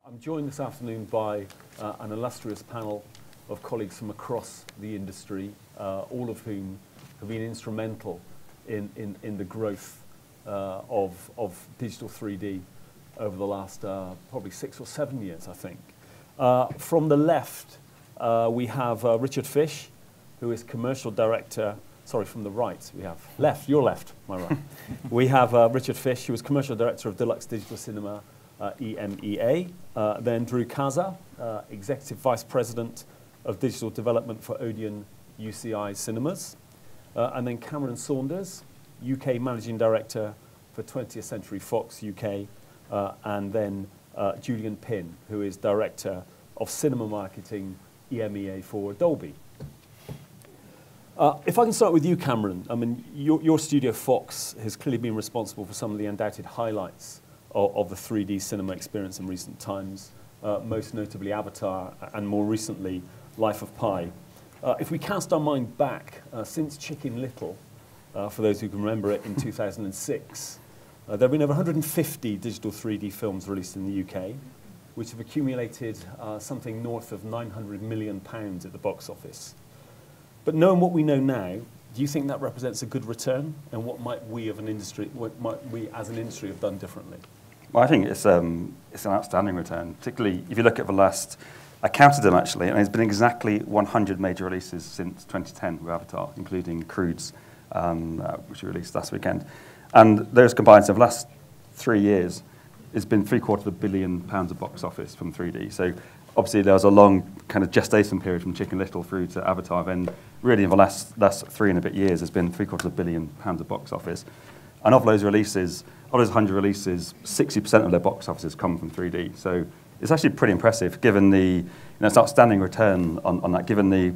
I'm joined this afternoon by an illustrious panel of colleagues from across the industry, all of whom have been instrumental in the growth of digital 3D over the last probably 6 or 7 years, I think. From the left, we have Richard Fish, who is commercial director. Sorry, from the right, we have left, your left, my right. We have Richard Fish, who is commercial director of Deluxe Digital Cinema EMEA. Then Drew Kaza, executive vice president of digital development for Odeon UCI Cinemas. And then Cameron Saunders, UK managing director for 20th Century Fox UK. And then Julian Pinn, who is director of cinema marketing EMEA for Dolby. If I can start with you, Cameron, I mean, your studio Fox has clearly been responsible for some of the undoubted highlights of the 3D cinema experience in recent times, most notably Avatar and more recently Life of Pi. If we cast our mind back, since Chicken Little, for those who can remember it, in 2006, there have been over 150 digital 3D films released in the UK, which have accumulated something north of £900 million at the box office. But knowing what we know now, do you think that represents a good return? And what might we as an industry have done differently? Well, I think it's an outstanding return, particularly if you look at the last, I counted them actually, and it's been exactly 100 major releases since 2010 with Avatar, including Crude's, which we released last weekend. And those combined, so the last 3 years, it's been £750 million of box office from 3D. So obviously there was a long kind of gestation period from Chicken Little through to Avatar, then really in the last 3 and a bit years, there's been £750 million of box office. And of those releases, of those 100 releases, 60% of their box offices come from 3D. So it's actually pretty impressive, given the it's outstanding return on that, given the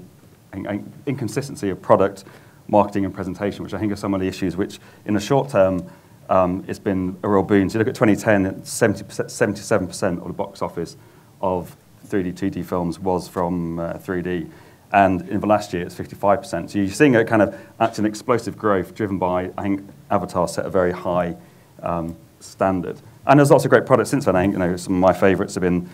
inconsistency of product, marketing and presentation, which I think are some of the issues which, in the short term, it's been a real boon. So you look at 2010, 77% of the box office of 3D, 2D films was from 3D. And in the last year, it's 55%. So you're seeing a kind of actually an explosive growth driven by, I think, Avatar set a very high standard. And there's lots of great products since then. I think some of my favourites have been,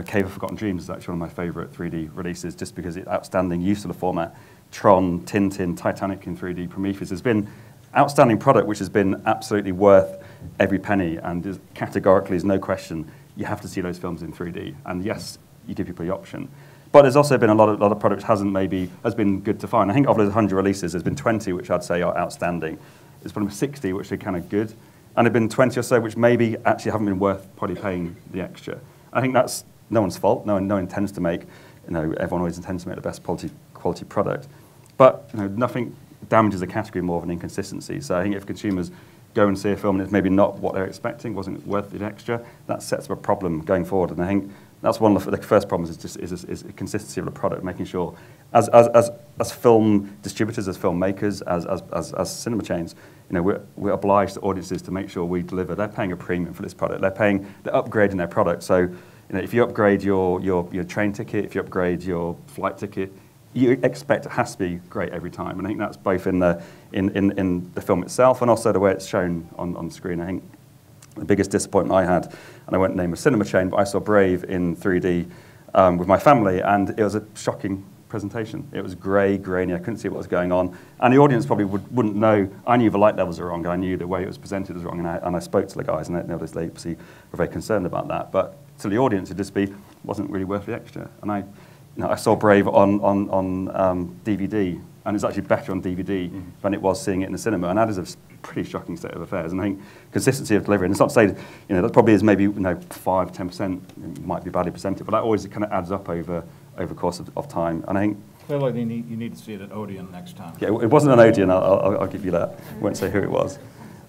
Cave of Forgotten Dreams is actually one of my favourite 3D releases, just because it's outstanding use of the format. Tron, Tintin, Titanic in 3D, Prometheus has been outstanding product, which has been absolutely worth every penny, and is categorically, there's no question, you have to see those films in 3D. And yes, you give people the option. But there's also been a lot of products has been good to find. I think of those 100 releases, there's been 20 which I'd say are outstanding. There's probably 60 which are kind of good, and there've been 20 or so which maybe actually haven't been worth probably paying the extra. I think that's no one's fault. No one intends to make, everyone always intends to make the best quality product. But nothing damages the category more than inconsistency. So I think if consumers go and see a film and it's maybe not what they're expecting, wasn't worth the extra, that sets up a problem going forward. And I think that's one of the first problems is consistency of the product, making sure as film distributors, as filmmakers, as cinema chains, we're obliged to audiences to make sure we deliver. They're paying a premium for this product. They're upgrading their product. So if you upgrade your train ticket, if you upgrade your flight ticket, you expect it has to be great every time. And I think that's both in the film itself and also the way it's shown on screen. I think the biggest disappointment I had, and I won't name a cinema chain, but I saw Brave in 3D with my family, and it was a shocking presentation. It was grainy, I couldn't see what was going on. And the audience probably wouldn't know. I knew the light levels were wrong, I knew the way it was presented was wrong, and I spoke to the guys, and they obviously were very concerned about that. But to the audience, it wasn't really worth the extra. And I saw Brave on DVD, and it's actually better on DVD than it was seeing it in the cinema, and that is a pretty shocking state of affairs. And I think consistency of delivery, and it's not to say, that probably is maybe 5-10% might be badly presented, but that always kind of adds up over the course of time. And I think clearly you need to see it at Odeon next time. Yeah, it wasn't an Odeon. I'll give you that. I won't say who it was.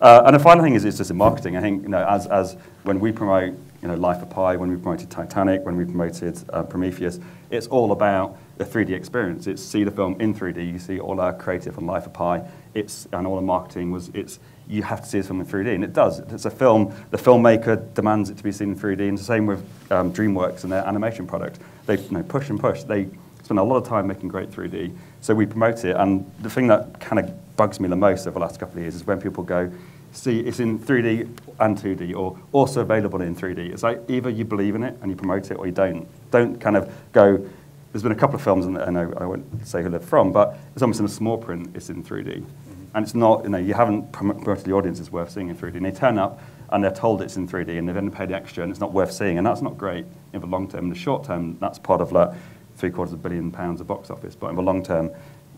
And the final thing is just in marketing. I think as when we promote Life of Pi, when we promoted Titanic, when we promoted Prometheus, it's all about the 3D experience. It's see the film in 3D. You see all our creative on Life of Pi. And all the marketing you have to see this film in 3D, and it does. It's a film. The filmmaker demands it to be seen in 3D, and it's the same with DreamWorks and their animation product. They push and push. They spend a lot of time making great 3D, so we promote it. And the thing that kind of bugs me the most over the last couple of years is when people go, see it's in 3D and 2D, or also available in 3D. It's like either you believe in it and you promote it, or you don't. Don't kind of go. There's been a couple of films, and I know I won't say who they're from, but it's almost in a small print. It's in 3D, and it's not. You haven't promoted the audience. It's worth seeing in 3D. And they turn up and they're told it's in 3D, and they've then paid extra, and it's not worth seeing, and that's not great in the long term. In the short term, that's part of like £750 million of box office, but in the long term,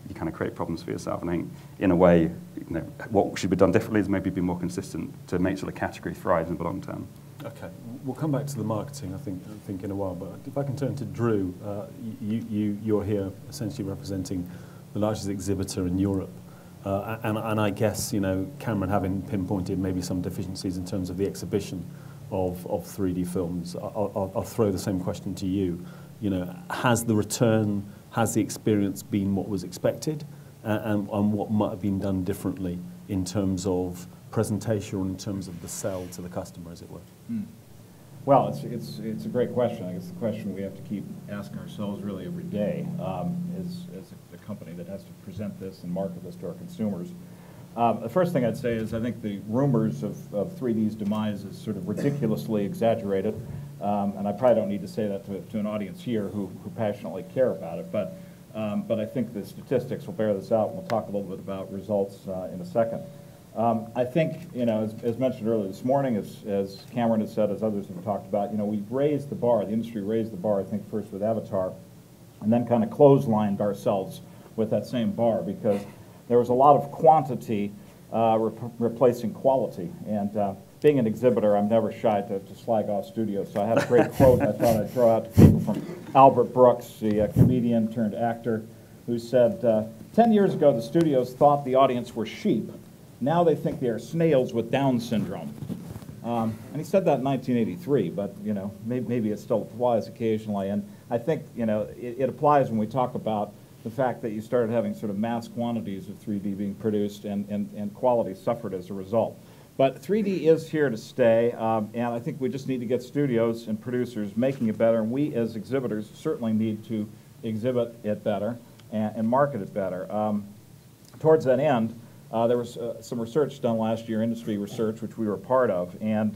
you kind of create problems for yourself. And I think, in a way, what should be done differently is maybe be more consistent to make sure the category thrives in the long term. Okay, we'll come back to the marketing, I think in a while, but if I can turn to Drew, you're here essentially representing the largest exhibitor in Europe, and I guess, Cameron having pinpointed maybe some deficiencies in terms of the exhibition of 3D films, I'll throw the same question to you. Has the return, has the experience been what was expected, and what might have been done differently in terms of presentation or in terms of the sell to the customer, as it were? Well, it's a great question. I guess the question we have to keep asking ourselves really every day as a company that has to present this and market this to our consumers. The first thing I'd say is I think the rumors of 3D's demise is sort of ridiculously exaggerated, and I probably don't need to say that to an audience here who passionately care about it, but I think the statistics will bear this out, and we'll talk a little bit about results in a second. I think, as mentioned earlier this morning, as Cameron has said, as others have talked about, we've raised the bar, the industry raised the bar, I think, first with Avatar, and then kind of clotheslined ourselves with that same bar, because there was a lot of quantity replacing quality. And being an exhibitor, I'm never shy to slag off studios. So I had a great quote I thought I'd throw out to people from Albert Brooks, the comedian turned actor, who said, 10 years ago, the studios thought the audience were sheep. Now they think they are snails with Down syndrome. And he said that in 1983, but maybe it still applies occasionally. And I think it applies when we talk about the fact that you started having sort of mass quantities of 3D being produced, and quality suffered as a result. But 3D is here to stay, and I think we just need to get studios and producers making it better, and we as exhibitors certainly need to exhibit it better and market it better. Towards that end, there was some research done last year, industry research, which we were a part of, and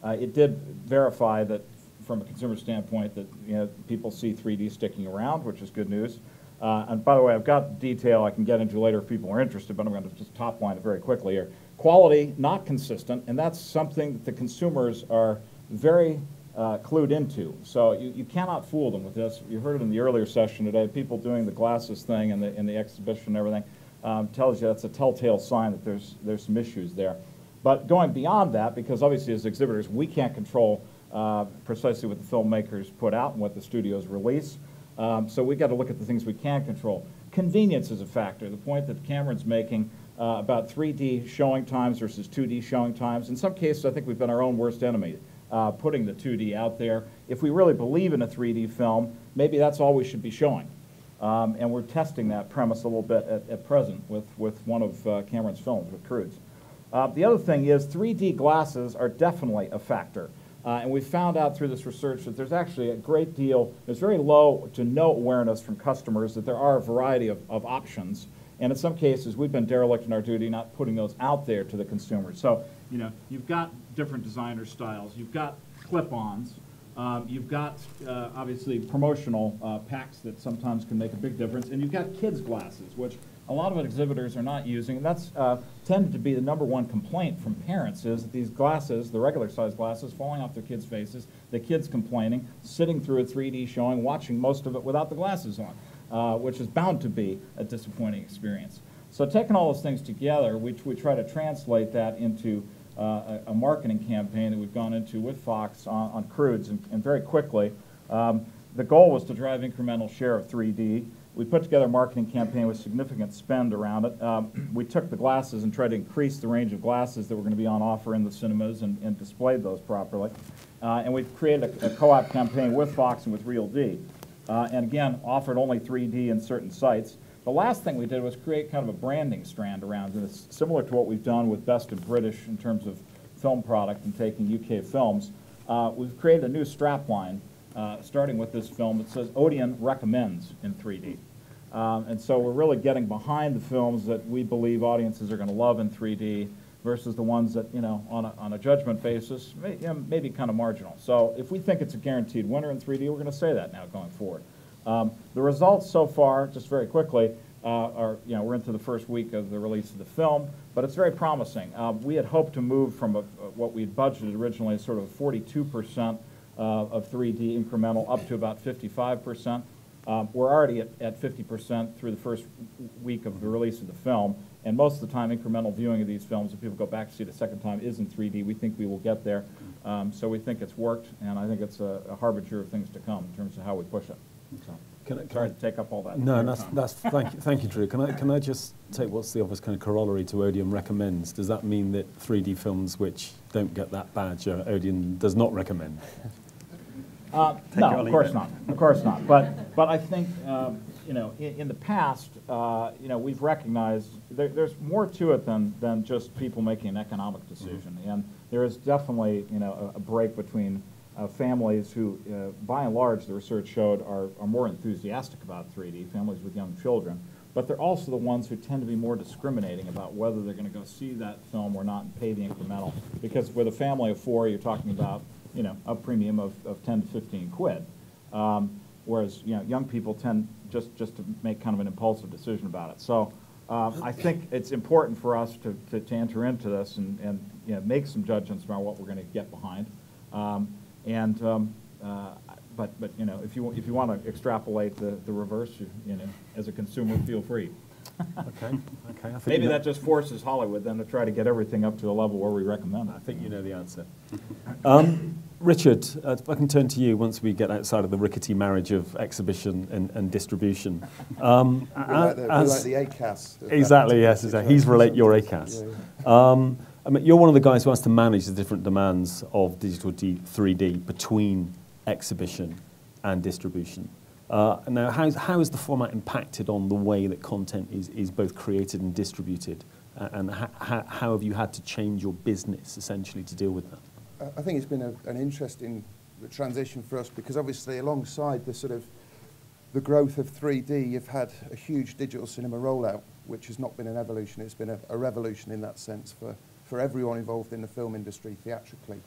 it did verify that from a consumer standpoint that people see 3D sticking around, which is good news. And by the way, I've got detail I can get into later if people are interested, but I'm going to just top line it very quickly here. Quality, not consistent, and that's something that the consumers are very clued into. So you cannot fool them with this. You heard it in the earlier session today, people doing the glasses thing and the exhibition and everything. Tells you that's a telltale sign that there's some issues there. But going beyond that, because obviously as exhibitors we can't control precisely what the filmmakers put out and what the studios release, so we've got to look at the things we can control. Convenience is a factor. The point that Cameron's making about 3D showing times versus 2D showing times. In some cases I think we've been our own worst enemy, putting the 2D out there. If we really believe in a 3D film, maybe that's all we should be showing. And we're testing that premise a little bit at present with one of Cameron's films, with Crudes. The other thing is 3D glasses are definitely a factor. And we found out through this research that there's actually a great deal, there's very low to no awareness from customers that there are a variety of options. And in some cases, we've been derelict in our duty not putting those out there to the consumers. So, you've got different designer styles, you've got clip-ons, you've got, obviously, promotional packs that sometimes can make a big difference, and you've got kids' glasses, which a lot of exhibitors are not using, and that's tended to be the #1 complaint from parents, is that these glasses, the regular-sized glasses, falling off their kids' faces, the kids complaining, sitting through a 3D showing, watching most of it without the glasses on, which is bound to be a disappointing experience. So taking all those things together, we try to translate that into a marketing campaign that we've gone into with Fox on Crudes, and very quickly, the goal was to drive incremental share of 3D. We put together a marketing campaign with significant spend around it. We took the glasses and tried to increase the range of glasses that were going to be on offer in the cinemas and displayed those properly. And we created a co-op campaign with Fox and with Real D. And again, offered only 3D in certain sites. The last thing we did was create kind of a branding strand around it. It's similar to what we've done with Best of British in terms of film product and taking UK films. We've created a new strapline, starting with this film that says Odeon recommends in 3D. And so we're really getting behind the films that we believe audiences are going to love in 3D. versus the ones that, you know, on a judgment basis, maybe kind of marginal. So if we think it's a guaranteed winner in 3D, we're going to say that now going forward. The results so far, just very quickly, are, you know, we're into the first week of the release of the film, but it's very promising. We had hoped to move from what we had budgeted originally as sort of 42% of 3D incremental up to about 55%. We're already at 50% through the first week of the release of the film, and most of the time incremental viewing of these films, if people go back to see it a second time, is in 3D. We think we will get there. So we think it's worked, and I think it's a harbinger of things to come in terms of how we push it. So. Sorry to take up all that. No, that's thank you, Drew. Can I just take what's the obvious kind of corollary to Odeon recommends? Does that mean that 3D films which don't get that badge, Odeon does not recommend? No, of course not. Of course not. But I think you know, in the past, you know, we've recognized there's more to it than just people making an economic decision, and there is definitely, you know, a break between families who, by and large, the research showed are more enthusiastic about 3D, families with young children, but they're also the ones who tend to be more discriminating about whether they're going to go see that film or not and pay the incremental. Because with a family of 4, you're talking about, you know, a premium of 10 to 15 quid, whereas, you know, young people tend just to make kind of an impulsive decision about it. So I think it's important for us to enter into this and you know, make some judgments about what we're going to get behind. But you know, if you want to extrapolate the reverse, you know, as a consumer, feel free. Okay. I think Maybe that just forces Hollywood then to try to get everything up to a level where we recommend it. I think you know the answer. Richard, if I can turn to you once we get outside of the rickety marriage of exhibition and distribution. We like the ACAS. Exactly, yes. Exactly. He's relate your ACAS. Yeah. I mean, you're one of the guys who has to manage the different demands of digital 3D between exhibition and distribution. Now, how is the format impacted on the way that content is both created and distributed? And how have you had to change your business, essentially, to deal with that? I think it's been an interesting transition for us because, obviously, alongside the growth of 3D, you've had a huge digital cinema rollout, which has not been an evolution. It's been a revolution in that sense for everyone involved in the film industry theatrically.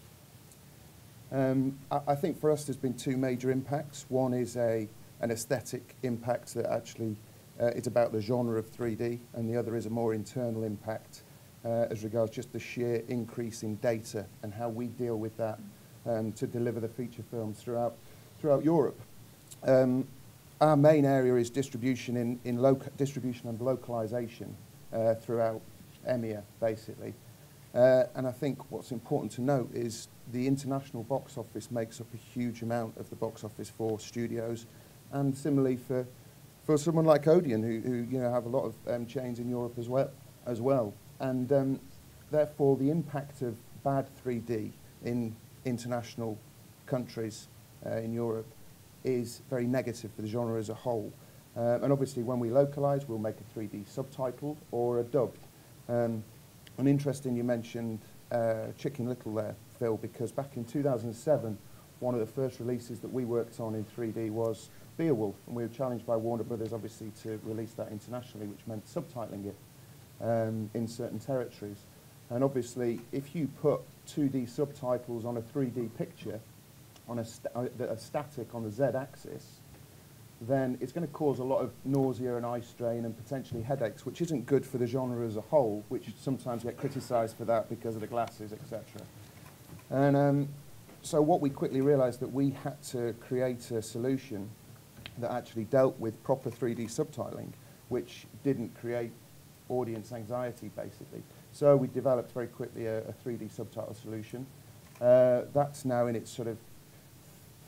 I think for us there's been 2 major impacts. One is an aesthetic impact that actually is about the genre of 3D, and the other is a more internal impact as regards just the sheer increase in data and how we deal with that to deliver the feature films throughout Europe. Our main area is distribution distribution and localization throughout EMEA, basically. And I think what's important to note is the international box office makes up a huge amount of the box office for studios, and similarly for someone like Odeon, who you know have a lot of chains in Europe as well. And therefore, the impact of bad 3D in international countries in Europe is very negative for the genre as a whole. And obviously, when we localize, we'll make a 3D subtitled or a dubbed. And interesting you mentioned Chicken Little there, Phil, because back in 2007, one of the first releases that we worked on in 3D was Beowulf, and we were challenged by Warner Brothers, obviously, to release that internationally, which meant subtitling it in certain territories. And obviously, if you put 2D subtitles on a 3D picture, on a static on the Z-axis, then it's going to cause a lot of nausea and eye strain and potentially headaches, which isn't good for the genre as a whole, which sometimes get criticised for that because of the glasses, etc. And so what we quickly realised that we had to create a solution that actually dealt with proper 3D subtitling, which didn't create audience anxiety, basically. So we developed very quickly a 3D subtitle solution. That's now in its sort of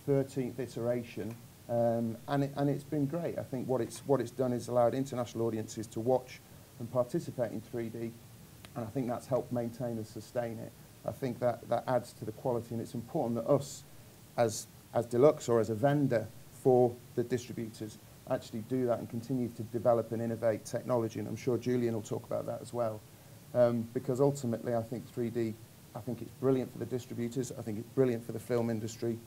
13th iteration. And it's been great. I think what it's done is allowed international audiences to watch and participate in 3D, and I think that's helped maintain and sustain it. I think that adds to the quality, and it's important that us, as Deluxe or as a vendor for the distributors, actually do that and continue to develop and innovate technology, and I'm sure Julian will talk about that as well. Because ultimately I think 3D, I think it's brilliant for the distributors, I think it's brilliant for the film industry,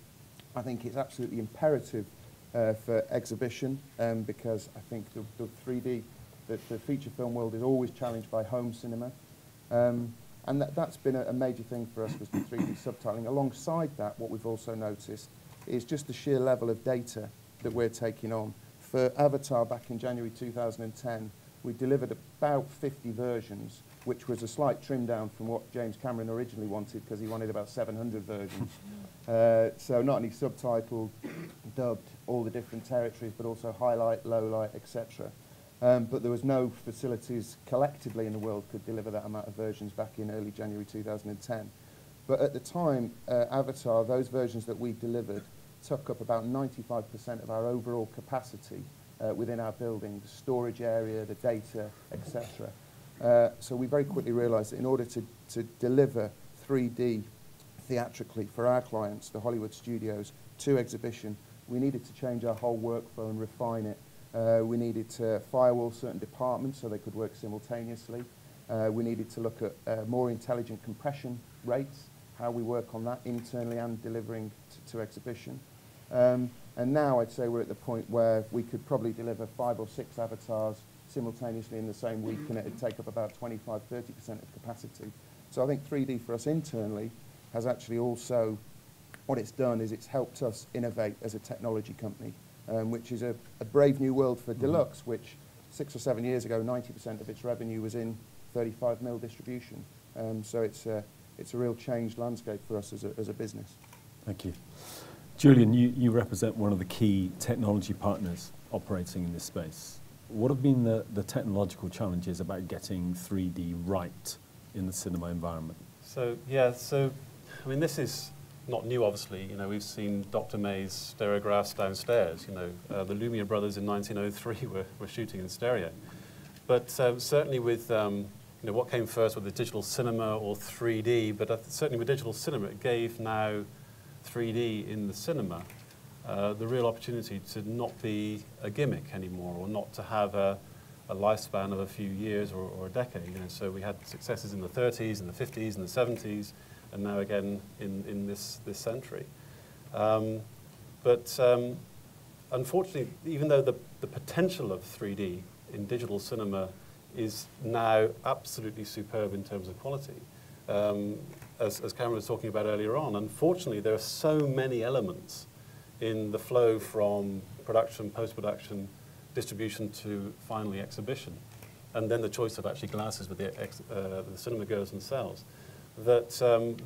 I think it's absolutely imperative for exhibition, because I think the 3D, the feature film world is always challenged by home cinema. And And that's been a major thing for us, was the 3D subtitling. Alongside that, what we've also noticed is just the sheer level of data that we're taking on. For Avatar back in January 2010, we delivered about 50 versions, which was a slight trim down from what James Cameron originally wanted, because he wanted about 700 versions. So not only subtitled, dubbed, all the different territories, but also highlight, low light, etc. But there was no facilities collectively in the world could deliver that amount of versions back in early January 2010. But at the time, Avatar, those versions that we delivered, took up about 95% of our overall capacity within our building, the storage area, the data, etc. So we very quickly realised that in order to deliver 3D theatrically for our clients, the Hollywood studios, to exhibition, we needed to change our whole workflow and refine it. We needed to firewall certain departments so they could work simultaneously. We needed to look at more intelligent compression rates, how we work on that internally and delivering to exhibition. And now I'd say we're at the point where we could probably deliver 5 or 6 avatars simultaneously in the same week, and it'd take up about 25–30% of capacity. So I think 3D for us internally has actually also, what it's done is it's helped us innovate as a technology company, which is a brave new world for Deluxe, which 6 or 7 years ago, 90% of its revenue was in 35mm distribution. So it's a real changed landscape for us as a business. Thank you. Julian, you represent one of the key technology partners operating in this space. What have been the technological challenges about getting 3D right in the cinema environment? So I mean, this is not new, obviously. You know, we've seen Dr. May's stereographs downstairs. You know, the Lumiere brothers in 1903 were shooting in stereo. But certainly with you know, what came first with the digital cinema or 3D, but certainly with digital cinema, it gave now 3D in the cinema the real opportunity to not be a gimmick anymore, or not to have a lifespan of a few years or a decade. You know, so we had successes in the 30s and the 50s and the 70s, and now again in this century. But unfortunately, even though the potential of 3D in digital cinema is now absolutely superb in terms of quality, as Cameron was talking about earlier on, unfortunately there are so many elements in the flow from production, post-production, distribution to finally exhibition, and then the choice of actually glasses with the cinema goers themselves, that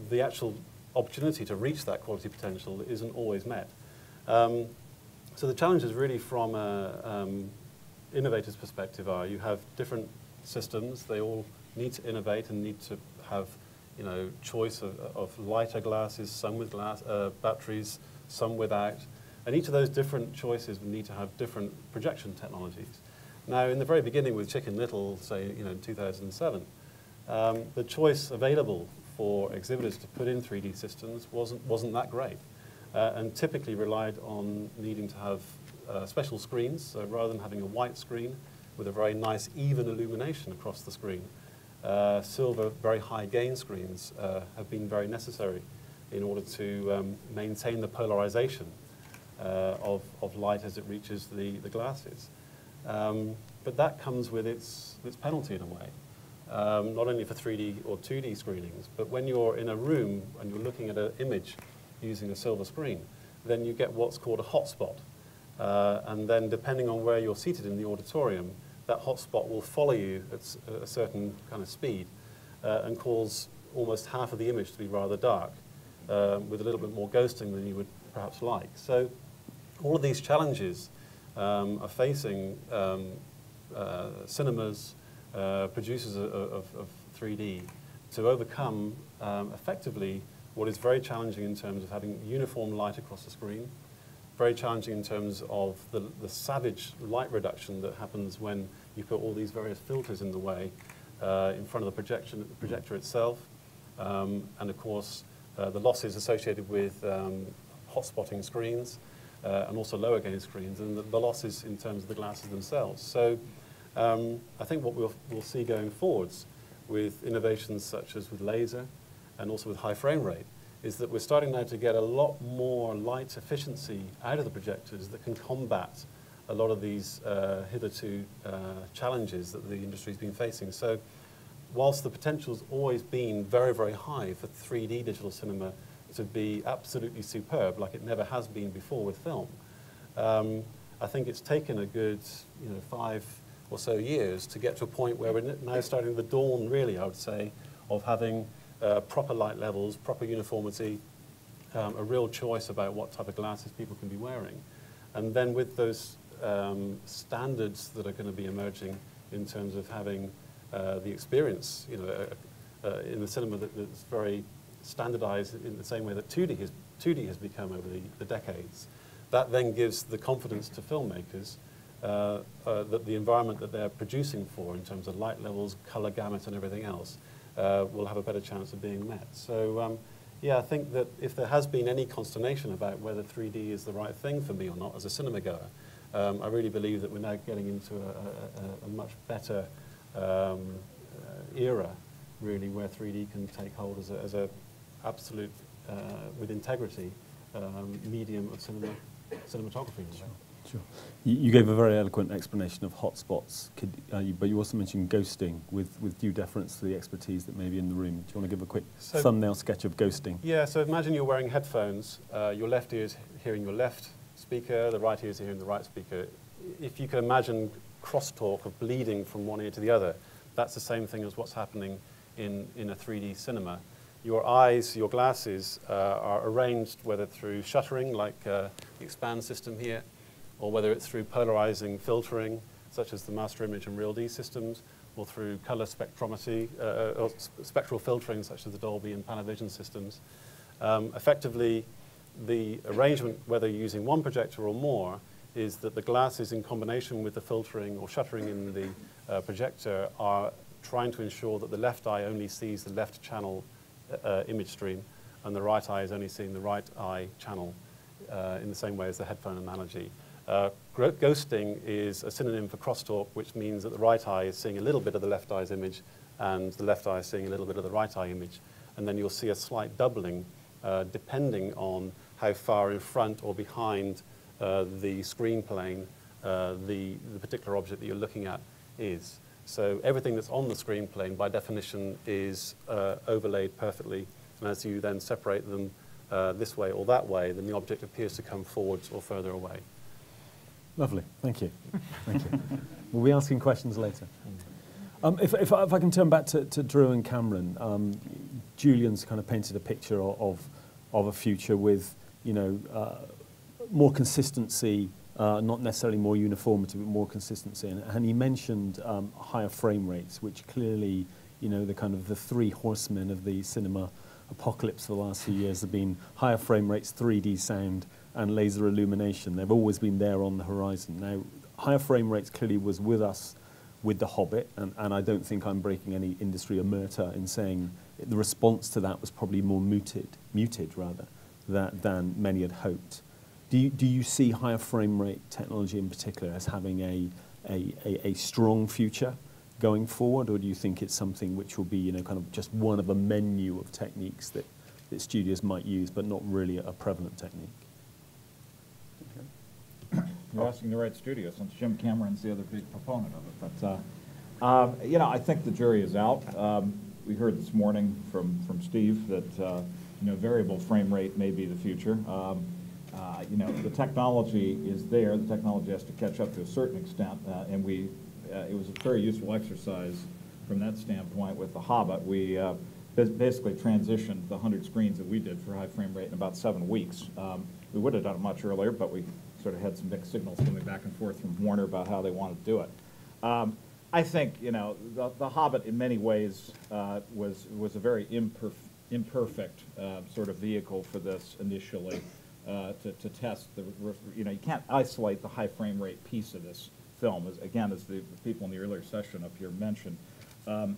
the actual opportunity to reach that quality potential isn't always met. So the challenges really from an innovator's perspective are you have different systems, they all need to innovate and need to have, you know, choice of lighter glasses, some with batteries, some without, and each of those different choices would need to have different projection technologies. Now, in the very beginning with Chicken Little, say, you know, in 2007, the choice available for exhibitors to put in 3D systems wasn't that great, and typically relied on needing to have special screens. So rather than having a white screen with a very nice even illumination across the screen, silver, very high gain screens have been very necessary in order to maintain the polarization of light as it reaches the glasses. But that comes with its penalty in a way, not only for 3D or 2D screenings, but when you're in a room and you're looking at an image using a silver screen, then you get what's called a hotspot. And then depending on where you're seated in the auditorium, that hotspot will follow you at a certain kind of speed and cause almost half of the image to be rather dark, with a little bit more ghosting than you would perhaps like. So all of these challenges are facing cinemas, producers of 3D, to overcome effectively what is very challenging in terms of having uniform light across the screen, very challenging in terms of the savage light reduction that happens when you put all these various filters in the way in front of the projector itself, and of course the losses associated with hot-spotting screens and also lower gain screens, and the losses in terms of the glasses themselves. So I think what we'll see going forwards with innovations such as with laser and also with high frame rate is that we're starting now to get a lot more light efficiency out of the projectors that can combat a lot of these hitherto challenges that the industry's been facing. So whilst the potential's always been very, very high for 3D digital cinema to be absolutely superb, like it never has been before with film, I think it's taken a good 5 or so years to get to a point where we're now starting the dawn, really, I would say, of having proper light levels, proper uniformity, a real choice about what type of glasses people can be wearing. And then with those standards that are going to be emerging in terms of having the experience, in the cinema that's very standardized in the same way that 2D has become over the decades, that then gives the confidence to filmmakers that the environment that they're producing for in terms of light levels, color gamut and everything else will have a better chance of being met. So yeah, I think that if there has been any consternation about whether 3D is the right thing for me or not as a cinema goer, I really believe that we're now getting into a much better era, really, where 3D can take hold as a absolute, with integrity, medium of cinematography. Sure. You gave a very eloquent explanation of hotspots, but you also mentioned ghosting with due deference to the expertise that may be in the room. Do you want to give a quick thumbnail sketch of ghosting? Yeah, so imagine you're wearing headphones. Your left ear is hearing your left speaker, the right ear is hearing the right speaker. If you can imagine crosstalk of bleeding from one ear to the other, that's the same thing as what's happening in a 3D cinema. Your eyes, your glasses are arranged whether through shuttering, like the expand system here, or whether it's through polarizing filtering, such as the master image and Real D systems, or through color spectrometry, or spectral filtering, such as the Dolby and Panavision systems. Effectively, the arrangement, whether you're using one projector or more, is that the glasses in combination with the filtering or shuttering in the projector are trying to ensure that the left eye only sees the left channel image stream, and the right eye is only seeing the right eye channel in the same way as the headphone analogy. Ghosting is a synonym for crosstalk, which means that the right eye is seeing a little bit of the left eye's image and the left eye is seeing a little bit of the right eye image. And then you'll see a slight doubling depending on how far in front or behind the screen plane the particular object that you're looking at is. So everything that's on the screen plane, by definition, is overlaid perfectly. And as you then separate them this way or that way, then the object appears to come forwards or further away. Lovely, thank you. Thank you. We'll be asking questions later. If I can turn back to Drew and Cameron, Julian's kind of painted a picture of a future with, more consistency, not necessarily more uniformity, but more consistency. And he mentioned higher frame rates, which clearly, the kind of the three horsemen of the cinema apocalypse for the last few years have been higher frame rates, 3D sound, and laser illumination. They've always been there on the horizon. Now, higher frame rates clearly was with us with The Hobbit, and I don't think I'm breaking any industry omerta in saying the response to that was probably more muted rather, than many had hoped. Do you see higher frame rate technology in particular as having a strong future going forward, or do you think it's something which will be kind of just one of a menu of techniques that studios might use, but not really a prevalent technique? You're asking the right studio, since Jim Cameron's the other big proponent of it. But I think the jury is out. We heard this morning from Steve that variable frame rate may be the future. The technology is there. The technology has to catch up to a certain extent, and it was a very useful exercise from that standpoint with The Hobbit. We basically transitioned the 100 screens that we did for high frame rate in about 7 weeks. We would have done it much earlier, but we sort of had some mixed signals coming back and forth from Warner about how they wanted to do it. I think, The Hobbit in many ways was a very imperfect sort of vehicle for this initially to test you can't isolate the high frame rate piece of this film, as the people in the earlier session up here mentioned.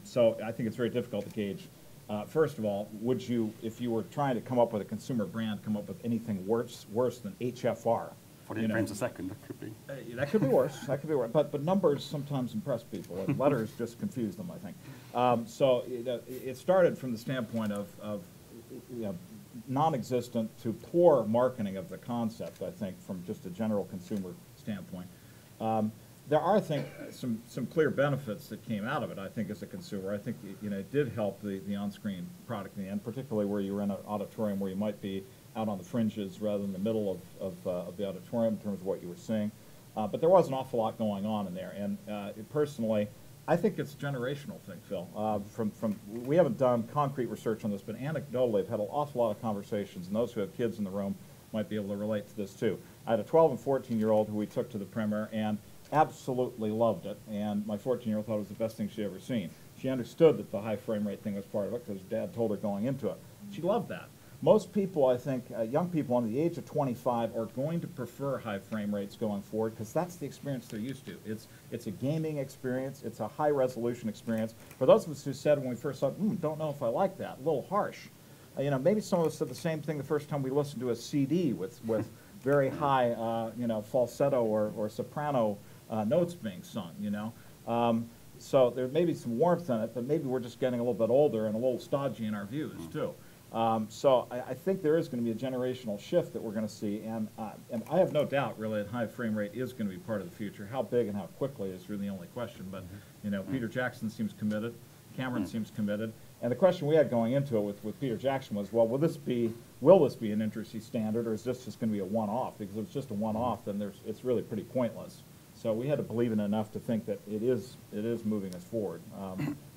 So I think it's very difficult to gauge. First of all, would you, if you were trying to come up with a consumer brand, come up with anything worse than HFR? 48 frames a second, that could be. That could be worse. That could be worse. But numbers sometimes impress people, and letters just confuse them, I think. So it started from the standpoint of non-existent to poor marketing of the concept, I think, from just a general consumer standpoint. there are, I think, some clear benefits that came out of it, I think, as a consumer. I think, you know, it did help the on-screen product in the end, particularly where you were in an auditorium where you might be out on the fringes rather than the middle of the auditorium in terms of what you were seeing. But there was an awful lot going on in there. And personally, I think it's a generational thing, Phil. We haven't done concrete research on this, but anecdotally, I've had an awful lot of conversations, and those who have kids in the room might be able to relate to this too. I had a 12 and 14-year-old who we took to the premiere and absolutely loved it, and my 14-year-old thought it was the best thing she'd ever seen. She understood that the high frame rate thing was part of it because Dad told her going into it. She loved that. Most people, I think, young people under the age of 25 are going to prefer high frame rates going forward because that's the experience they're used to. It's a gaming experience. It's a high-resolution experience. For those of us who said when we first saw it, don't know if I like that, a little harsh. You know, maybe some of us said the same thing the first time we listened to a CD with very high, you know, falsetto or soprano notes being sung, you know. So there may be some warmth in it, but maybe we're just getting a little bit older and a little stodgy in our views, too. So I think there is going to be a generational shift that we're going to see, and I have no doubt, really, that high frame rate is going to be part of the future. How big and how quickly is really the only question, but, you know, Peter Jackson seems committed, Cameron seems committed, and the question we had going into it with Peter Jackson was, well, will this be an industry standard, or is this just going to be a one-off? Because if it's just a one-off, then it's really pretty pointless. So we had to believe in enough to think that it is moving us forward.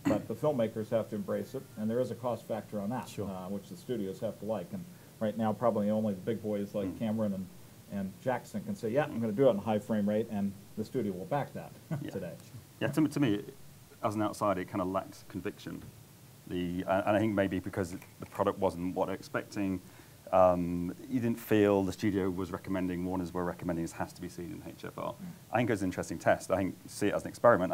But the filmmakers have to embrace it, and there is a cost factor on that, sure. Which the studios have to like. And right now, probably only the big boys like Cameron and Jackson can say, yeah, I'm going to do it in high frame rate, and the studio will back that today. Yeah, to me, as an outsider, it kind of lacks conviction. And I think maybe because the product wasn't what they're expecting, you didn't feel the studio was recommending, Warners were recommending this has to be seen in HFR. I think it was an interesting test. I think see it as an experiment.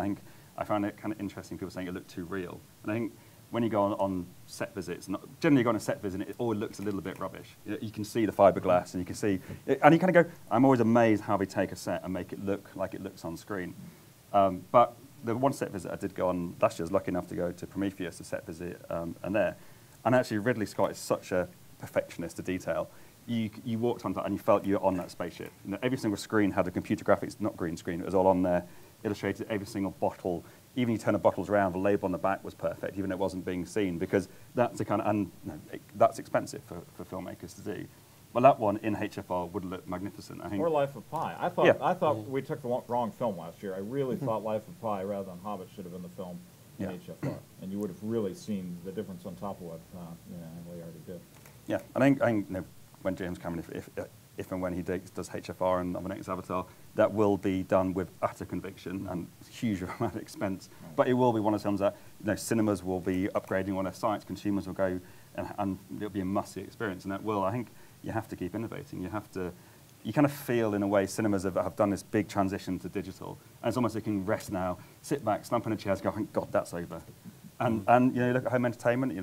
I found it kind of interesting, people saying it looked too real. And I think when you go on set visits, generally you go on a set visit, it all looks a little bit rubbish. You can see the fiberglass, and you can see, and you kind of go, I'm always amazed how they take a set and make it look like it looks on screen. But the one set visit I did go on last year, I was lucky enough to go to Prometheus, a set visit, and actually Ridley Scott is such a perfectionist to detail. You walked on that and you felt you were on that spaceship. You know, every single screen had a computer graphics, not green screen, it was all on there, illustrated every single bottle. Even you turn the bottles around, the label on the back was perfect, even though it wasn't being seen, because that's the kind of, and that's expensive for filmmakers to do. Well, that one in HFR would look magnificent, I think. Or Life of Pi. I thought we took the wrong film last year. I really thought Life of Pi, rather than Hobbit, should have been the film in HFR, and you would have really seen the difference on top of what we already did. Yeah, I think you know, when James Cameron, if and when he does HFR and on the next Avatar, that will be done with utter conviction and huge amount of expense. But it will be one of the films that, you know, cinemas will be upgrading on their sites, consumers will go, and it'll be a must-see experience. And that will, I think, you have to keep innovating. You kind of feel, in a way, cinemas have done this big transition to digital, and it's almost like you can rest now, sit back, slump in a chair, and go, thank God that's over. And you know, you look at home entertainment. You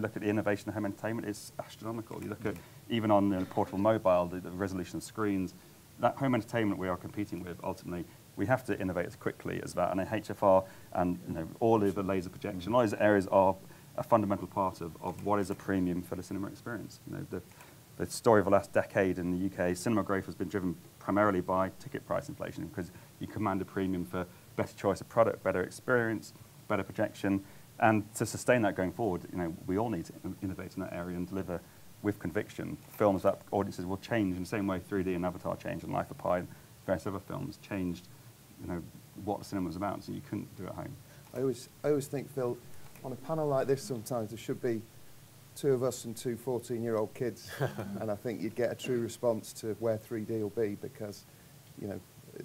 look at the innovation of home entertainment. It's astronomical. You look at even on the portable mobile, the resolution of screens. That home entertainment we are competing with. Ultimately, we have to innovate as quickly as that. And HFR and all of the laser projection, all those areas are a fundamental part of what is a premium for the cinema experience. You know, the story of the last decade in the UK, cinema growth has been driven primarily by ticket price inflation, because you command a premium for better choice of product, better experience, better projection. And to sustain that going forward, we all need to innovate in that area and deliver with conviction films that audiences will change in the same way 3D and Avatar changed and Life of Pi and various other films changed, what the cinema was about, so you couldn't do it at home. I always think, Phil, on a panel like this sometimes there should be two of us and two 14-year-old kids, and I think you'd get a true response to where 3D will be, because,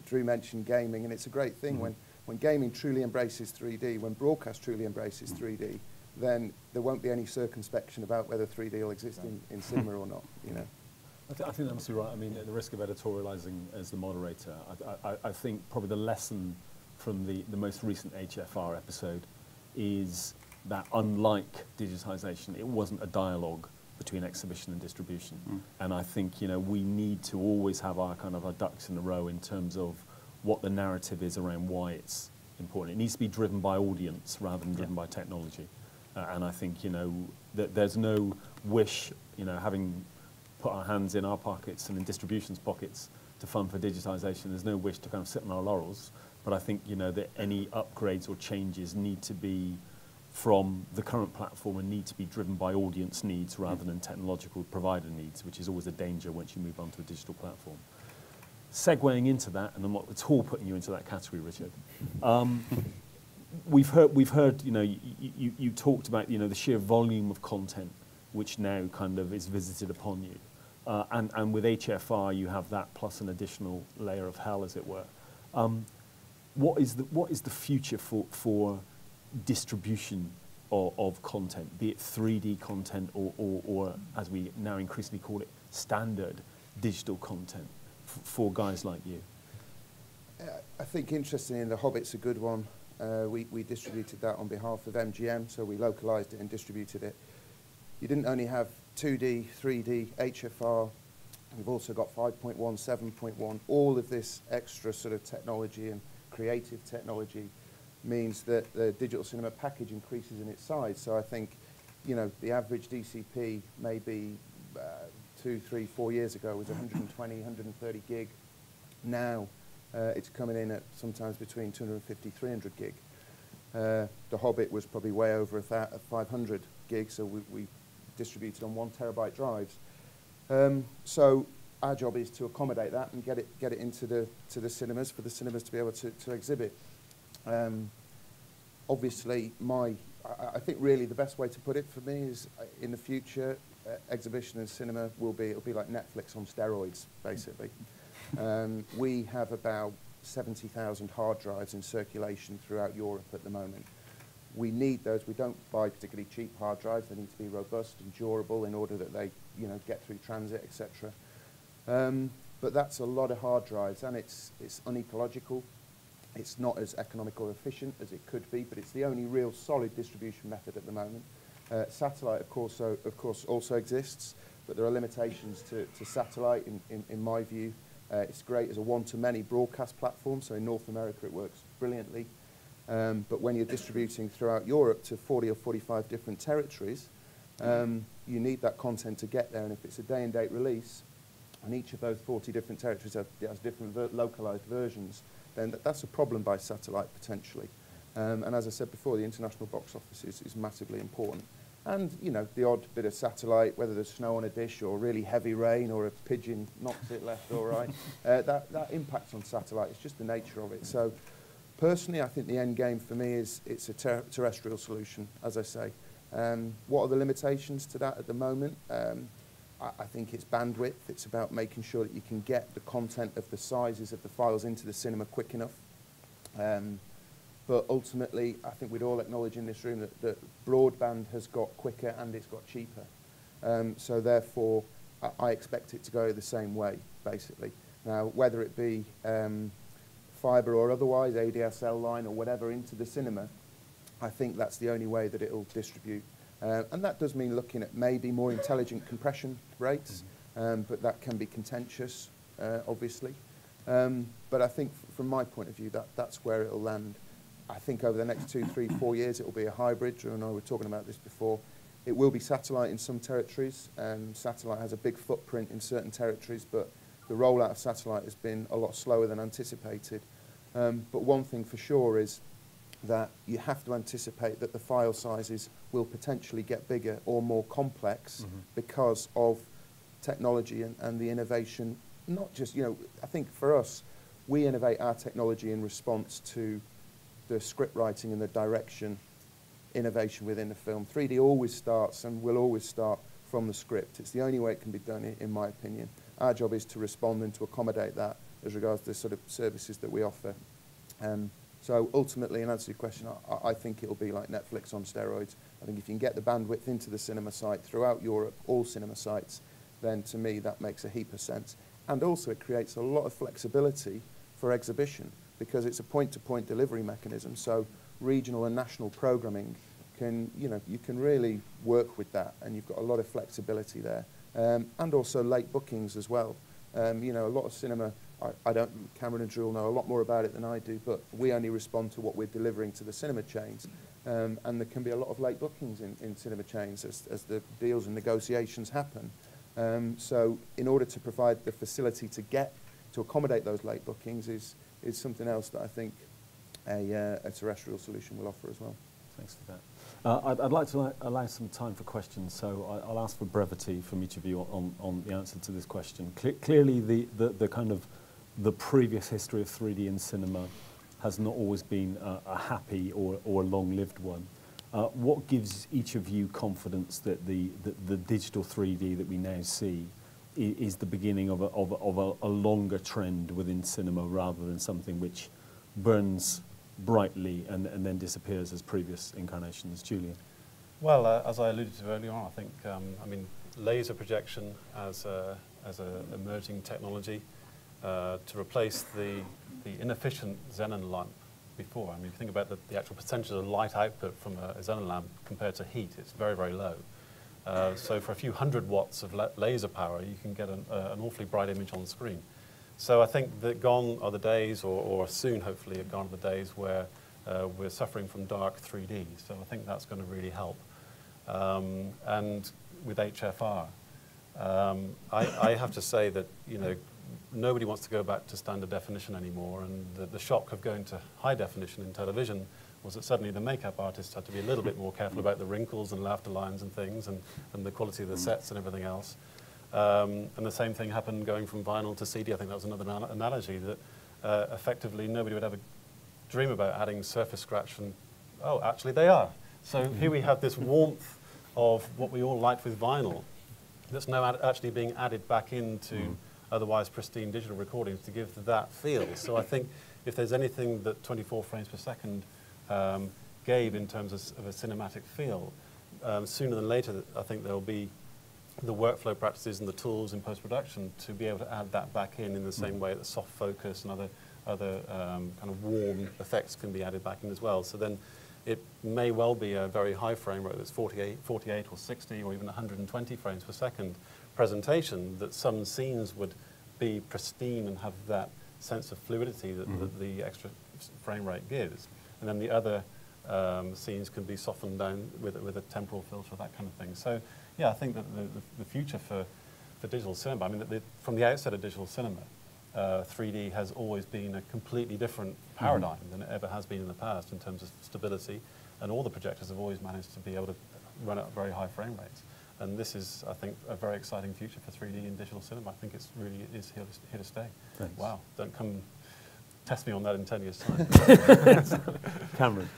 Drew mentioned gaming, and it's a great thing when gaming truly embraces 3D, when broadcast truly embraces 3D, then there won't be any circumspection about whether 3D will exist in cinema or not, I think that must be right. I mean, at the risk of editorializing as the moderator, I think probably the lesson from the most recent HFR episode is that, unlike digitization, it wasn't a dialogue between exhibition and distribution. And I think, we need to always have our ducks in a row in terms of what the narrative is around why it's important. It needs to be driven by audience rather than driven by technology. And I think, that there's no wish, having put our hands in our pockets and in distribution's pockets to fund for digitization, there's no wish to sit on our laurels. but I think, you know, that any upgrades or changes need to be from the current platform and need to be driven by audience needs rather than technological provider needs, which is always a danger once you move onto a digital platform. Segueing into that, and I'm not at all putting you into that category, Richard. We've heard, you know, you talked about, you know, the sheer volume of content which now kind of is visited upon you, and with HFR you have that plus an additional layer of hell, as it were. What is the future for distribution of content, be it 3D content or as we now increasingly call it, standard digital content for guys like you? I think interestingly, The Hobbit's a good one. We distributed that on behalf of MGM, so we localised it and distributed it. You didn't only have 2D, 3D, HFR, we've also got 5.1, 7.1, all of this extra sort of technology and creative technology means that the digital cinema package increases in its size. So I think, you know, the average DCP maybe 2, 3, 4 years ago was 120, 130 gig. Now it's coming in at sometimes between 250, 300 gig. The Hobbit was probably way over 500 gigs, so we distributed on 1 terabyte drives. So our job is to accommodate that and get it into the cinemas, for the cinemas to be able to exhibit. Obviously, I think really the best way to put it for me is in the future, exhibition and cinema it'll be like Netflix on steroids, basically. We have about 70,000 hard drives in circulation throughout Europe at the moment. We need those. We don't buy particularly cheap hard drives. They need to be robust and durable in order that they, you know, get through transit, etc. But that's a lot of hard drives, and it's unecological. It's not as economical or efficient as it could be, but it's the only real solid distribution method at the moment. Satellite, of course, also exists, but there are limitations to satellite in my view. It's great as a one-to-many broadcast platform, so in North America it works brilliantly. But when you're distributing throughout Europe to 40 or 45 different territories, you need that content to get there, and if it's a day-and-date release, and each of those 40 different territories has different localized versions, then that's a problem by satellite, potentially. And as I said before, the international box office is massively important. And, you know, the odd bit of satellite, whether there's snow on a dish or really heavy rain or a pigeon knocks it left or right, that impacts on satellite. It's just the nature of it. So, personally, I think the end game for me is it's a terrestrial solution, as I say. What are the limitations to that at the moment? I think it's bandwidth. It's about making sure that you can get the content of the sizes of the files into the cinema quick enough. But ultimately, I think we'd all acknowledge in this room that broadband has got quicker and it's got cheaper. So therefore, I expect it to go the same way, basically. Now, whether it be fibre or otherwise, ADSL line or whatever into the cinema, I think that's the only way that it'll distribute. And that does mean looking at maybe more intelligent compression rates, but that can be contentious, obviously. But I think from my point of view, that's where it'll land. I think over the next 2, 3, 4 years, it will be a hybrid. Drew and I were talking about this before. It will be satellite in some territories. Satellite has a big footprint in certain territories, but the rollout of satellite has been a lot slower than anticipated. But one thing for sure is that you have to anticipate that the file sizes will potentially get bigger or more complex because of technology and the innovation. Not just, you know, I think for us, we innovate our technology in response to the script writing and the direction innovation within the film. 3D always starts and will always start from the script. It's the only way it can be done, in my opinion. Our job is to respond and to accommodate that as regards to the sort of services that we offer. So ultimately, in answer to your question, I think it'll be like Netflix on steroids. I think if you can get the bandwidth into the cinema site throughout Europe, all cinema sites, then to me that makes a heap of sense. And also it creates a lot of flexibility for exhibition because it's a point-to-point delivery mechanism. So regional and national programming can, you know, you can really work with that, and you've got a lot of flexibility there. And also late bookings as well. You know, a lot of cinema, Cameron and Drew know a lot more about it than I do, but we only respond to what we're delivering to the cinema chains. And there can be a lot of late bookings in cinema chains as the deals and negotiations happen. So in order to provide the facility to accommodate those late bookings is something else that I think a terrestrial solution will offer as well. Thanks for that. I'd like to allow some time for questions, so I'll ask for brevity from each of you on the answer to this question. Clearly, the kind of the previous history of 3D in cinema has not always been a happy or a long-lived one. What gives each of you confidence that the digital 3D that we now see is the beginning of a longer trend within cinema rather than something which burns brightly and then disappears as previous incarnations? Julian? Well, as I alluded to earlier on, I think, I mean, laser projection as a emerging technology to replace the inefficient xenon lamp before. I mean, if you think about the actual percentage of light output from a xenon lamp compared to heat, it's very, very low. So for a few hundred watts of laser power, you can get an awfully bright image on the screen. So I think that gone are the days, or soon hopefully have gone are the days where we're suffering from dark 3D. So I think that's going to really help. And with HFR, I have to say that, you know, nobody wants to go back to standard definition anymore, and the shock of going to high definition in television was that suddenly the makeup artists had to be a little bit more careful about the wrinkles and laughter lines and things, and the quality of the sets and everything else. And the same thing happened going from vinyl to CD. I think that was another analogy, that effectively nobody would ever dream about adding surface scratch, and oh, actually they are. So here we have this warmth of what we all liked with vinyl that's now actually being added back into otherwise pristine digital recordings to give that feel. So I think if there's anything that 24 frames per second gave in terms of a cinematic feel, sooner than later I think there will be the workflow practices and the tools in post-production to be able to add that back in the same way that soft focus and other kind of warm effects can be added back in as well. So then it may well be a very high frame rate that's 48 or 60 or even 120 frames per second presentation, that some scenes would be pristine and have that sense of fluidity that the extra frame rate gives. And then the other scenes can be softened down with a temporal filter, that kind of thing. So yeah, I think that the future for digital cinema, I mean, from the outset of digital cinema, 3D has always been a completely different paradigm than it ever has been in the past in terms of stability, and all the projectors have always managed to be able to run at very high frame rates. And this is, I think, a very exciting future for 3D in digital cinema. I think it's really is here to stay. Thanks. Wow, don't come test me on that in 10 years' time. Cameron?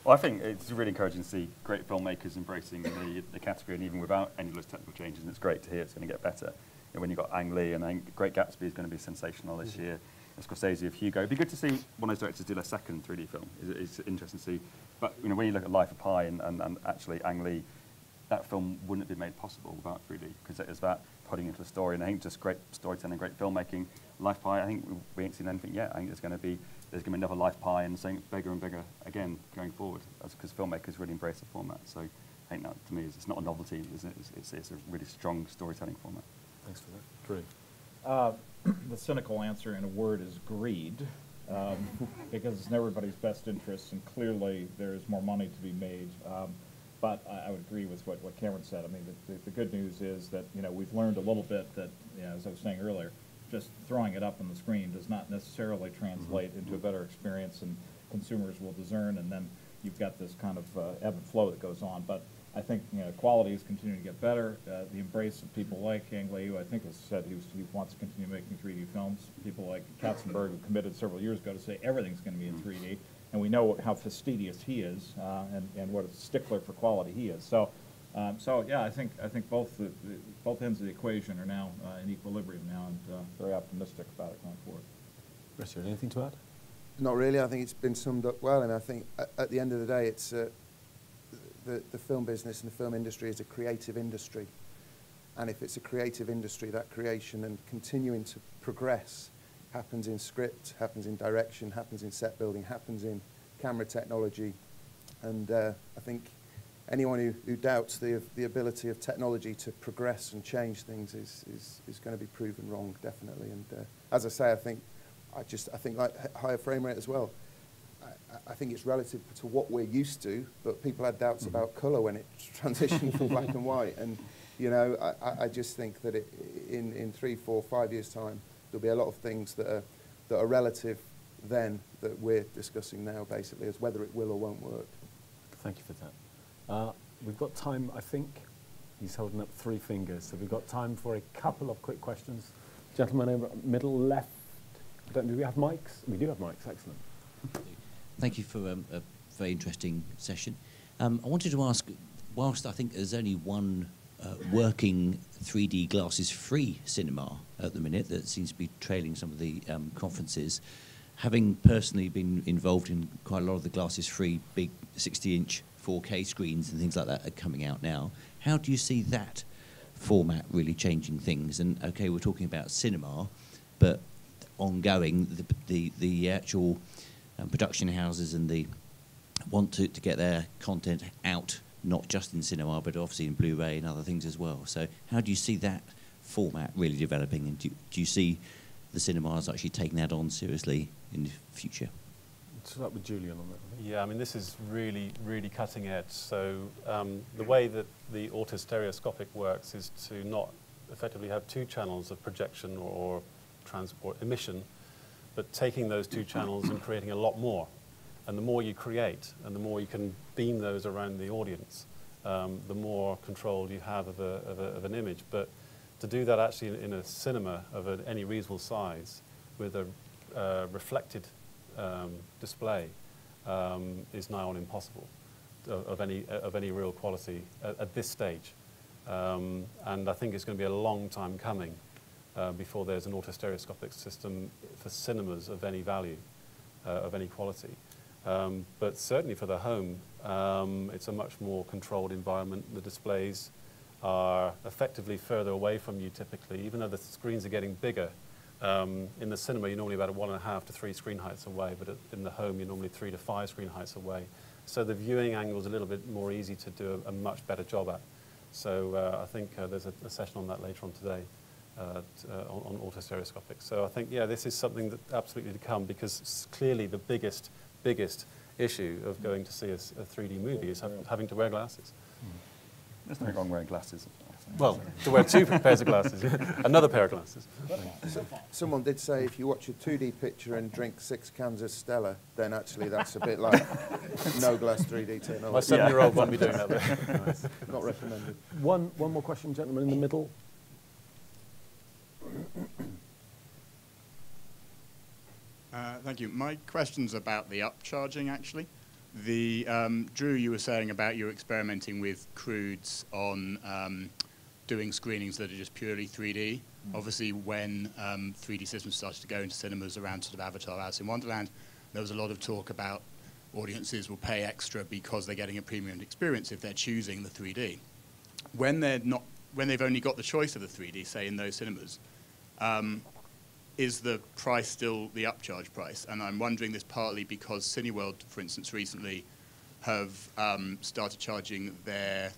Well, I think it's really encouraging to see great filmmakers embracing the category, and even without any of those technical changes, and it's great to hear it's going to get better. And when you've got Ang Lee, and I think Great Gatsby is going to be sensational this year. Scorsese of Hugo. It'd be good to see one of those directors do their second 3D film. It's interesting to see. But you know, when you look at Life of Pi and actually Ang Lee, that film wouldn't have been made possible without 3D, because it is that putting into the story, and I think just great storytelling, great filmmaking. Life of Pi, I think we ain't seen anything yet. I think there's going to be another Life of Pi, and something bigger and bigger again going forward, because filmmakers really embrace the format. So I think that, to me, it's not a novelty, it's a really strong storytelling format. Thanks for that. Drew? The cynical answer in a word is greed, because it's in everybody's best interest, and clearly there is more money to be made. But I would agree with what Cameron said. I mean, the good news is that, you know, we've learned a little bit that, you know, as I was saying earlier, just throwing it up on the screen does not necessarily translate into a better experience, and consumers will discern, and then you've got this kind of ebb and flow that goes on. But I think, you know, quality is continuing to get better. The embrace of people like Ang Lee, who I think has said he wants to continue making 3D films. People like Katzenberg, who committed several years ago to say everything's going to be in 3D. And we know how fastidious he is, and what a stickler for quality he is. So yeah, I think both ends of the equation are now in equilibrium now, and very optimistic about it going forward. Richard, anything to add? Not really. I think it's been summed up well, and I think at the end of the day, it's the film business and the film industry is a creative industry, and if it's a creative industry, that creation and continuing to progress happens in script, happens in direction, happens in set building, happens in camera technology, and I think anyone who doubts the ability of technology to progress and change things is going to be proven wrong, definitely. And as I say, I think like higher frame rate as well. I think it's relative to what we're used to, but people had doubts about colour when it transitioned from black and white, and you know, I just think that in 3, 4, 5 years' time, there'll be a lot of things that are relative then that we're discussing now, basically, as whether it will or won't work. Thank you for that. We've got time, I think. He's holding up 3 fingers, so we've got time for a couple of quick questions. Gentleman over middle left. Do we have mics? We do have mics, excellent. Thank you for a very interesting session. I wanted to ask, whilst I think there's only one working 3D glasses-free cinema at the minute that seems to be trailing some of the conferences, having personally been involved in quite a lot of the glasses-free big 60-inch 4K screens and things like that are coming out now, how do you see that format really changing things? And okay, we're talking about cinema, but ongoing, the actual production houses and the want to get their content out, not just in cinema, but obviously in Blu-ray and other things as well. So how do you see that format really developing? And do you see the cinemas actually taking that on seriously in the future? Let's start with Julian on that. Yeah, I mean, this is really, really cutting edge. So the way that the autostereoscopic works is to not effectively have 2 channels of projection or transport emission, but taking those 2 channels and creating a lot more. And the more you create and the more you can beam those around the audience, the more control you have of an image. But to do that actually in a cinema of any reasonable size with a reflected display is nigh on impossible of any real quality at this stage. And I think it's going to be a long time coming before there's an autostereoscopic system for cinemas of any value, of any quality. But certainly for the home, it's a much more controlled environment. The displays are effectively further away from you typically, even though the screens are getting bigger. In the cinema, you're normally about 1.5 to 3 screen heights away, but in the home, you're normally 3 to 5 screen heights away. So the viewing angle is a little bit more easy to do a much better job at. So I think there's a session on that later on today on autostereoscopic. So I think, yeah, this is something that absolutely to come, because it's clearly the biggest issue of going to see a 3D movie is having to wear glasses. There's nothing wrong wearing glasses. Well, to wear 2 pairs of glasses, another pair of glasses. Someone did say if you watch a 2D picture and drink 6 cans of Stella, then actually that's a bit like no glass 3D technology. My 7-year-old won't be doing that. Nice. Not recommended. One more question, gentlemen, in the middle. Thank you. My question's about the upcharging, actually. Drew, you were saying about you experimenting with crudes on doing screenings that are just purely 3D. Obviously, when 3D systems started to go into cinemas around sort of Avatar, Alice in Wonderland, there was a lot of talk about audiences will pay extra because they're getting a premium experience if they're choosing the 3D. When they've only got the choice of the 3D, say in those cinemas, is the price still the upcharge price? And I'm wondering this partly because Cineworld, for instance, recently have started charging their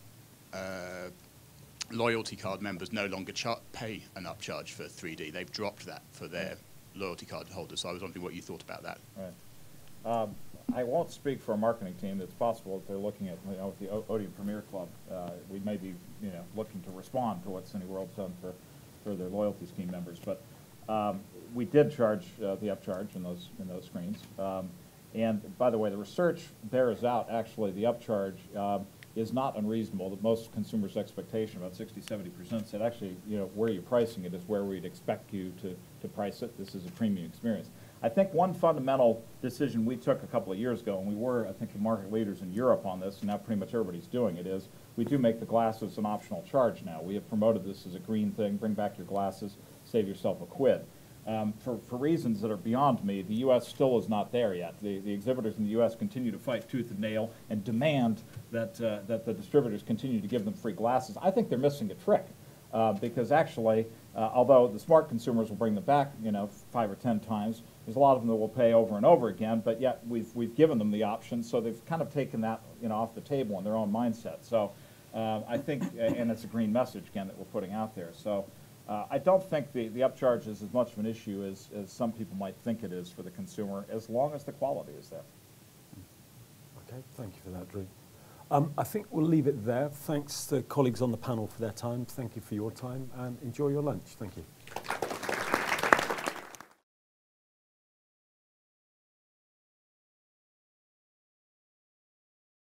loyalty card members no longer pay an upcharge for 3D. They've dropped that for their loyalty card holders. So I was wondering what you thought about that. Right. I won't speak for a marketing team. It's possible that they're looking at, with the Odeon Premier Club, we may be, looking to respond to what Cineworld's done for their loyalty scheme members. But we did charge the upcharge in those screens. And by the way, the research bears out actually the upcharge is not unreasonable. The most consumers' expectation, about 60–70%, said actually, where you're pricing it is where we'd expect you to price it. This is a premium experience. I think one fundamental decision we took a couple of years ago, and we were, I think, the market leaders in Europe on this, and now pretty much everybody's doing it, is we do make the glasses an optional charge now. We have promoted this as a green thing. Bring back your glasses, save yourself a quid. For reasons that are beyond me, the U.S. still is not there yet. The exhibitors in the U.S. continue to fight tooth and nail and demand that the distributors continue to give them free glasses. I think they're missing a trick because actually, although the smart consumers will bring them back, 5 or 10 times, there's a lot of them that will pay over and over again. But yet we've given them the option, so they've kind of taken that off the table in their own mindset. So I think, and it's a green message again that we're putting out there. So. I don't think the upcharge is as much of an issue as some people might think it is for the consumer, as long as the quality is there. Okay, thank you for that, Drew. I think we'll leave it there. Thanks to colleagues on the panel for their time. Thank you for your time, and enjoy your lunch. Thank you.